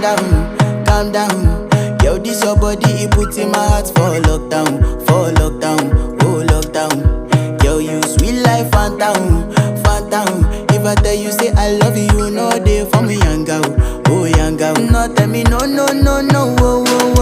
calm down. Yo, this your body, it put in my heart for lockdown, oh lockdown. Yo, you sweet life, phantom, phantom. If I tell you say I love you, no day for me, young girl, oh young girl. No tell me no, no, no, no, oh, oh,